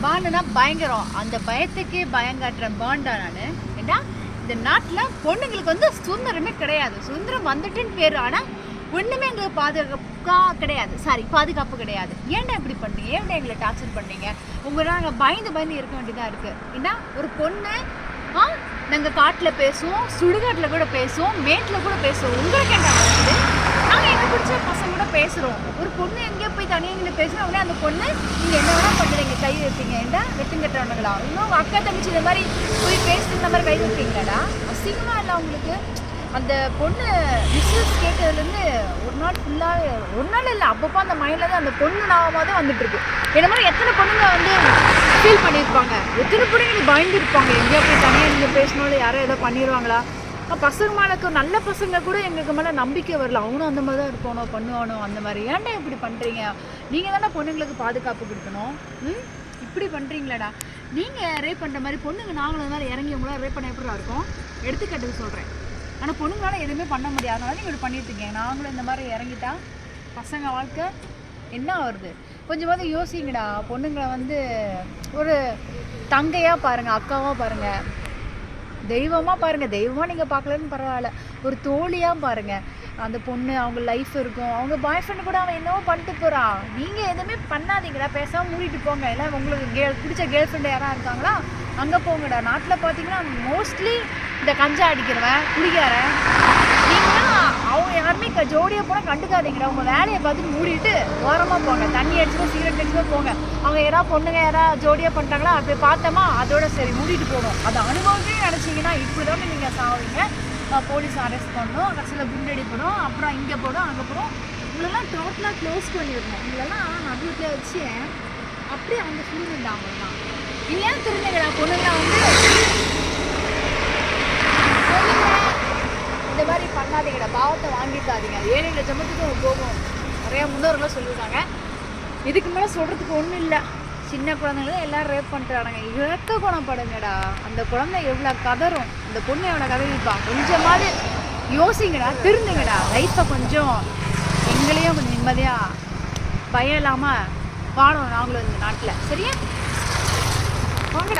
பாண்டுனா பயங்கரம். அந்த பயத்துக்கே பயங்காட்டுற பாண்டா நான். ஏன்னா இந்த நாட்டில் பொண்ணுங்களுக்கு வந்து சுதந்திரமே கிடையாது. சுதந்திரம் வந்துட்டுன்னு பேர், ஆனால் ஒன்றுமே எங்களுக்கு பாதுகாப்பு கிடையாது. ஏன்டா இப்படி பண்ணீங்க? ஏன்டா எங்களை டார்ச்சர் பண்ணீங்க? உங்களை நாங்கள் பயந்து இருக்க வேண்டியதாக இருக்குது. ஏன்னா ஒரு பொண்ணு நாங்கள் காட்டில் பேசுவோம், சுடுகாட்டில் கூட பேசுவோம், மேட்டில் கூட பேசுவோம். உங்களுக்கு என்ன வந்து நாங்கள் எங்கள் பிடிச்ச பசங்க கூட பேசுகிறோம். ஒரு பொண்ணு எங்கேயோ போய் தனியாக எங்களை பேசுகிறோம். உடனே அந்த பொண்ணு நீங்கள் என்ன வேணால் பண்ணுறீங்க, கை வைப்பீங்க. ஏன்டா வெட்டுங்கட்டுறவனுங்களா? இன்னும் அக்கா தங்கச்சி இந்த மாதிரி போய் பேசுகிற இந்த மாதிரி கை வைப்பீங்களாடா? அசிங்கமாக இல்லை உங்களுக்கு? அந்த பொண்ணு விசில்ஸ் கேட்டதுலேருந்து ஒரு நாள் ஃபுல்லாகவே, ஒரு நாள் இல்லை, அப்பப்போ அந்த மைண்டில் தான் அந்த பொண்ணு நாமமாக தான் வந்துட்டுருக்கு. என்ன மாதிரி எத்தனை பொண்ணுங்க வந்து ஃபீல் பண்ணியிருப்பாங்க, எத்தனை பொண்ணுங்க பயந்துருப்பாங்க. எங்கேயோ போய் தனியாக நீங்கள் பேசினாலும் யாரோ ஏதோ பண்ணிடுவாங்களா? பசங்க மேலே நல்ல பசங்க கூட எங்களுக்கு மேலே நம்பிக்கை வரல. அவனும் அந்த மாதிரி தான் இருப்பானோ, பண்ணுவானோ, அந்த மாதிரி. ஏன்டா இப்படி பண்ணுறீங்க? நீங்கள் தானே பொண்ணுங்களுக்கு பாதுகாப்பு கொடுக்கணும். இப்படி பண்ணுறீங்களாடா? நீங்கள் ரேப் பண்ணுற மாதிரி பொண்ணுங்க நாங்களும் அந்த மாதிரி இறங்கி உங்களால் ரேப் பண்ண எப்படிலாம் இருக்கும்? எடுத்துக்கிட்டது சொல்கிறேன். ஆனால் பொண்ணுங்களால எதுவுமே பண்ண முடியாது. அதனால நீங்கள் இப்படி பண்ணிட்டுருக்கீங்க. நாங்களும் இந்த மாதிரி இறங்கிட்டா பசங்க வாழ்க்கை என்ன வருது? கொஞ்சமாவது யோசிங்கடா. பொண்ணுங்களை வந்து ஒரு தங்கையாக பாருங்கள், அக்காவாக பாருங்கள், தெய்வமாக பாருங்கள். தெய்வமாக நீங்கள் பார்க்கலன்னு பரவாயில்ல, ஒரு தோழியாக பாருங்கள். அந்த பொண்ணு அவங்க லைஃப் இருக்கும். அவங்க பாய் ஃப்ரெண்டு கூட அவன் என்னவோ பண்ணிட்டு போகிறான். நீங்கள் எதுவுமே பண்ணாதீங்கடா, பேசாமல் மூடிட்டு போங்க. இல்லை உங்களுக்கு பிடிச்ச கேர்ள் ஃப்ரெண்டு யாராக இருக்காங்களா அங்கே போங்கடா. நாட்டில் பார்த்தீங்கன்னா மோஸ்ட்லி இந்த கஞ்சா அடிக்கிறவன், குடிக்காரன், நீங்களாம் அவங்க யாருமே ஜோடியாக போனால் கண்டுக்காதீங்கடா. உங்கள் வேலையை பார்த்துட்டு மூடிட்டு ஓரமாக போங்க. தண்ணி அடிச்சுட்டு சிகரெட் அடிச்சுட்டு போங்க. அவங்க யாராவது பொண்ணுங்க யாராவது ஜோடியாக பண்ணிட்டாங்களா அப்படி பார்த்தோமா அதோட சரி மூடிட்டு போகணும். அது அனுபவமே நினச்சிங்கன்னா இப்படி தானே நீங்கள் சாவீங்க. போலீஸ் அரெஸ்ட் பண்ணணும், கடைசியில் குண்டடிப்படும், அப்புறம் இங்கே போடும், அங்கே போடும். உங்களெல்லாம் டோட்டலாக க்ளோஸ் பண்ணிடணும். உங்களெல்லாம் நடுவில் வச்சு அப்படியே அவங்க ஃபுல் அவங்களாம். இது ஏன் தெரிஞ்சுங்கடா? பொண்ணுங்களாம் வந்து இந்த மாதிரி பண்ணாதீங்கடா, பாவத்தை வாங்கிட்டாதீங்க. 7 லட்சத்துக்கு போகும். நிறையா முன்னோர்களும் சொல்லியிருக்காங்க. இதுக்கு மேலே சொல்கிறதுக்கு ஒன்றும் இல்லை. சின்ன குழந்தைங்களும் எல்லோரும் ரேப் பண்ணிட்டுறாங்க. இழக்க குணப்படுங்கடா. அந்த குழந்தை எவ்வளோ கதறும், அந்த பொண்ணு எவ்வளோ கதறிப்பா. கொஞ்சமாவது யோசிங்கடா, திருந்துங்கடா. லைஃப்பை கொஞ்சம் எங்களையும் கொஞ்சம் நிம்மதியாக பயம் இல்லாமல் வாழணும் நாங்களும் இந்த நாட்டில். சரியா?